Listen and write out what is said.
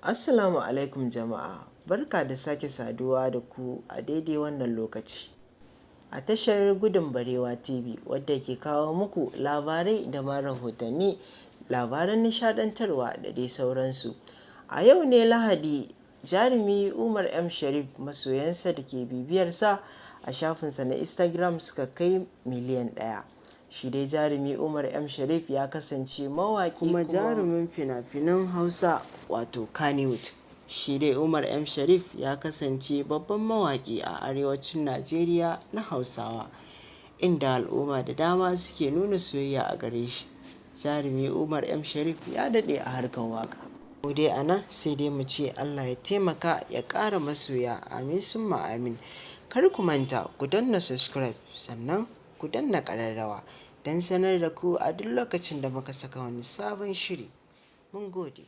Assalamu alaikum jama'a, barka da sake saduwa da ku a daidai wannan lokaci. A tashar Gudun Barewa TV wadda ke kawo muku labarai da ma rahotanni, labaran nishadantarwa da dai sauransu. A yau ne Lahadi, jarumi Umar M Sharif masoyansa da ke bibiyarsa a shafinsa na Instagram suka kai miliyan 1. Shi dai jarumi Umar M Sharif ya kasance mawaƙi kuma jarumin fina-finan Hausa wato Kannywood. Shi dai Umar M Sharif ya kasance babban mawaƙi a arewacin Najeriya na Hausawa, inda al'umma da dama suke nuna soyayya a gare shi. Jarumi Umar M Sharif ya daɗe a harkar waƙa. Mu dai a nan sai dai mu ce Allah ya taimaka ya ƙara masoya, amin summa amin. Kar ku manta ku danna subscribe sannan ku danna ƙararrawa don sanar da ku a duk lokacin da muka saka wani sabon shiri. Mun gode.